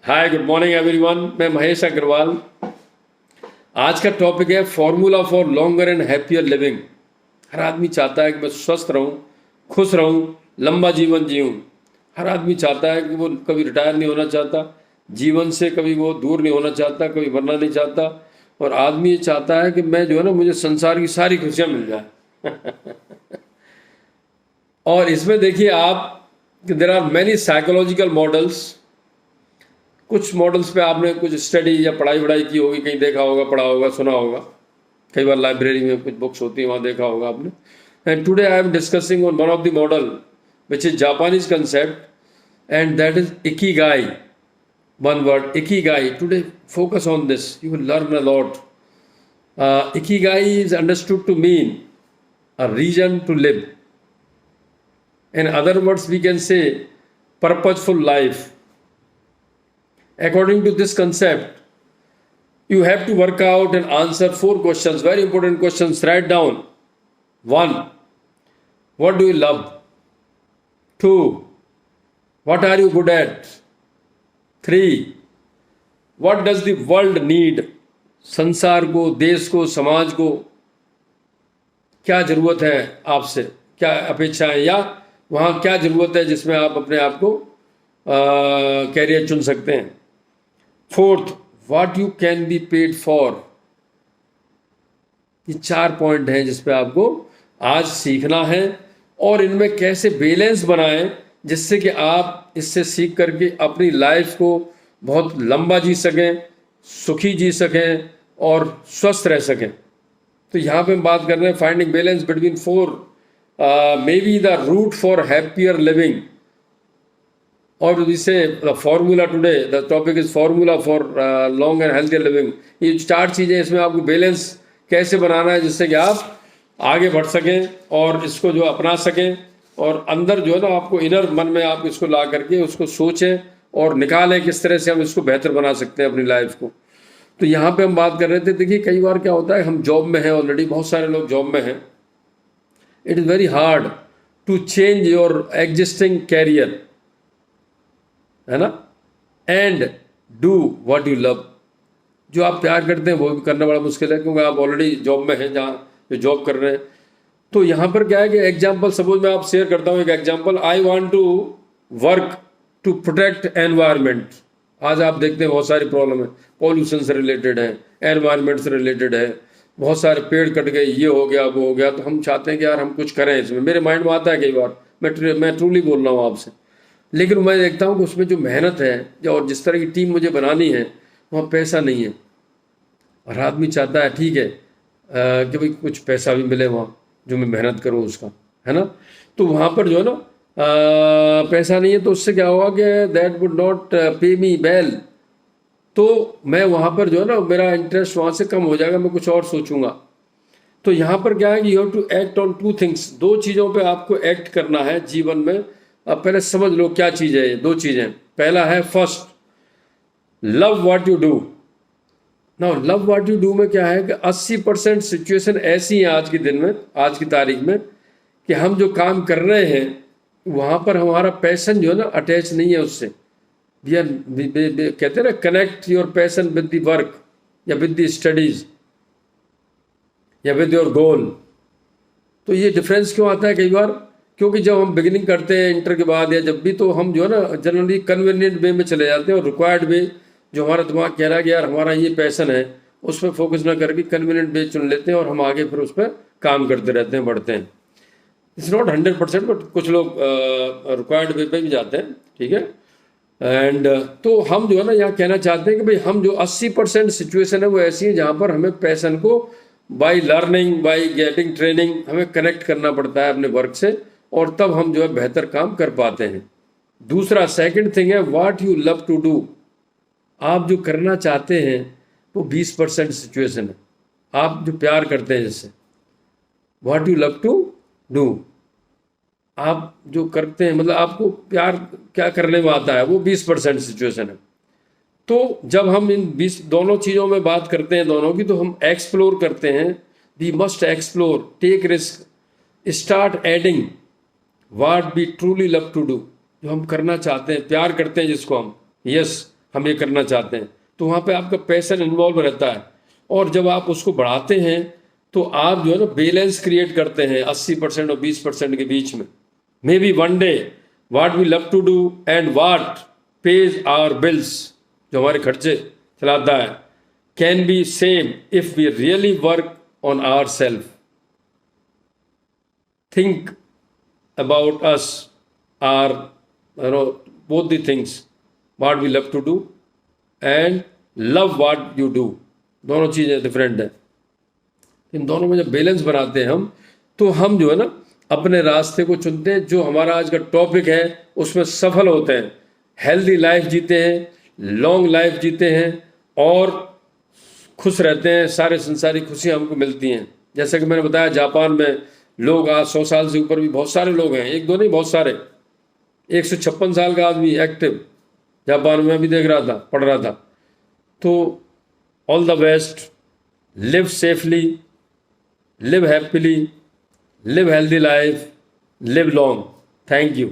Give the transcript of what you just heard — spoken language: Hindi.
हाय, गुड मॉर्निंग एवरीवन। मैं महेश अग्रवाल। आज का टॉपिक है formula for longer and happier living. हर आदमी चाहता है कि मैं स्वस्थ रहूं, खुश रहूं, लंबा जीवन जीऊं। हर आदमी चाहता है कि वो कभी रिटायर नहीं होना चाहता, जीवन से कभी वो दूर नहीं होना चाहता, कभी मरना नहीं चाहता। और आदमी ये चाहता है कि मैं जो है ना, मुझे संसार की सारी खुशियां मिल जाए। और इसमें देखिए आप, there are many psychological models. कुछ मॉडल्स पे आपने कुछ स्टडी या पढ़ाई वढ़ाई की होगी, कहीं देखा होगा, पढ़ा होगा, सुना होगा। कई बार लाइब्रेरी में कुछ बुक्स होती है, वहाँ देखा होगा आपने। And today I am discussing on one of the model which is Japanese concept, and that is ikigai. One word, ikigai. Today focus on this, you will learn a lot. Ikigai is understood to mean a reason to live. In other words, we can say purposeful life. According to this concept, you have to work out and answer 4 questions, very important questions. Write down. 1. What do you love? 2. What are you good at? 3. What does the world need? संसार को, देश को, समाज को क्या ज़रूरत है आपसे, क्या अपेक्षाएं, या वहाँ क्या ज़रूरत है जिसमें आप अपने आप को कैरियर चुन सकते हैं। 4th, what you can be paid for. ये 4 पॉइंट हैं जिस पे आपको आज सीखना है, और इनमें कैसे बैलेंस बनाएं जिससे कि आप इससे सीख करके अपनी लाइफ को बहुत लंबा जी सकें, सुखी जी सकें और स्वस्थ रह सकें। तो यहाँ पे हम बात कर रहे हैं finding balance between 4 may be the root for happier living, और जिसे the formula. Today the topic is formula for long and healthier living. ये 4 चीज़ें, इसमें आपको बैलेंस कैसे बनाना है जिससे कि आप आगे बढ़ सकें और इसको जो अपना सकें, और अंदर जो है ना, आपको इनर मन में आप इसको ला करके उसको सोचें और निकालें किस तरह से हम इसको बेहतर बना सकते हैं अपनी लाइफ को। तो यहाँ पे हम बात कर रहे थे, देखिए कई बार क्या होता है, हम जॉब में हैं ऑलरेडी, बहुत सारे लोग जॉब में हैं। It is very hard to change your existing career, है ना, and do what you love. जो आप प्यार करते हैं वो भी करना बड़ा मुश्किल है, क्योंकि आप ऑलरेडी जॉब में हैं, जहाँ जो जॉब कर रहे हैं। तो यहाँ पर क्या है कि एग्जाम्पल, सपोज मैं आप शेयर करता हूँ एक example. I want to work to protect environment. आज आप देखते हैं बहुत सारी प्रॉब्लम है, पॉल्यूशन से रिलेटेड है, एनवायरनमेंट से रिलेटेड है, बहुत सारे पेड़ कट गए, ये हो गया, वो हो गया। तो हम चाहते हैं कि यार हम कुछ करें इसमें। मेरे माइंड में आता है कई बार, मैं ट्रूली बोल रहा हूँ आपसे। लेकिन मैं देखता हूँ कि उसमें जो मेहनत है और जिस तरह की टीम मुझे बनानी है, वहाँ पैसा नहीं है। और आदमी चाहता है ठीक है कि भाई कुछ पैसा भी मिले वहाँ, जो मैं मेहनत करूँ उसका, है ना। तो वहाँ पर जो है ना पैसा नहीं है, तो उससे क्या होगा कि दैट वुड नॉट पे मी वेल। तो मैं वहाँ पर जो है ना, मेरा इंटरेस्ट वहाँ से कम हो जाएगा, मैं कुछ और सोचूंगा। तो यहाँ पर क्या है कि you have to act on 2 things. 2 चीज़ों पे आपको एक्ट करना है जीवन में। अब पहले समझ लो क्या चीज़ है ये 2 चीज़ें। पहला है first, love what you do. Now love what you do में क्या है कि 80% सिचुएशन ऐसी है आज के दिन में, आज की तारीख में, कि हम जो काम कर रहे हैं वहाँ पर हमारा पैशन जो है ना अटैच नहीं है उससे। कहते हैं ना, connect your passion with the work या विद द स्टडीज या विद योर गोल। तो ये डिफरेंस क्यों आता है कई बार, क्योंकि जब हम बिगिनिंग करते हैं इंटर के बाद या जब भी, तो हम जो है ना जनरली कन्वीनियंट वे में चले जाते हैं, और रिक्वायर्ड वे जो हमारा दिमाग कह रहा है कि यार हमारा ये पैशन है, उस पर फोकस ना करके कन्वीनियंट वे चुन लेते हैं, और हम आगे फिर उस पर काम करते रहते हैं, बढ़ते हैं। इट्स नॉट 100%, बट कुछ लोग रिक्वायर्ड वे पे भी जाते हैं, ठीक है। एंड तो हम जो है ना यहाँ कहना चाहते हैं कि भाई हम जो 80% सिचुएशन है वो ऐसी है जहाँ पर हमें पैशन को by learning, by getting training, हमें कनेक्ट करना पड़ता है अपने वर्क से, और तब हम जो है बेहतर काम कर पाते हैं। दूसरा, सेकंड थिंग है what you love to do. आप जो करना चाहते हैं वो 20% सिचुएशन है, आप जो प्यार करते हैं जिससे, what you love to do. आप जो करते हैं, मतलब आपको प्यार क्या करने में आता है, वो 20% सिचुएशन है। तो जब हम इन 20 दोनों चीज़ों में बात करते हैं दोनों की, तो हम एक्सप्लोर करते हैं। We must explore, take risk, start adding what we truly love to do. जो हम करना चाहते हैं, प्यार करते हैं जिसको हम, यस, हम ये करना चाहते हैं, तो वहाँ पे आपका पैशन इन्वॉल्व रहता है। और जब आप उसको बढ़ाते हैं तो आप जो है ना बैलेंस क्रिएट करते हैं 80% और 20% के बीच में। May be one day what we love to do and what pays our bills, जो हमारे खर्चे चलाता है, can be same if we really work on our self. Think about us are, both the things, what we love to do and love what you do, दोनों चीज़ें डिफरेंट है। इन दोनों में जब बैलेंस बनाते हैं हम, तो हम जो है ना अपने रास्ते को चुनते हैं। जो हमारा आज का टॉपिक है उसमें सफल होते हैं, हेल्दी लाइफ जीते हैं, लॉन्ग लाइफ जीते हैं और खुश रहते हैं। सारे संसारी खुशियाँ हमको मिलती हैं। जैसे कि मैंने बताया, जापान में लोग आज 100 साल से ऊपर भी बहुत सारे लोग हैं, एक दो नहीं, बहुत सारे। 156 साल का आदमी एक्टिव जापान में, अभी देख रहा था, पढ़ रहा था। तो all the best, live safely, live happily, live healthy life, live long. Thank you.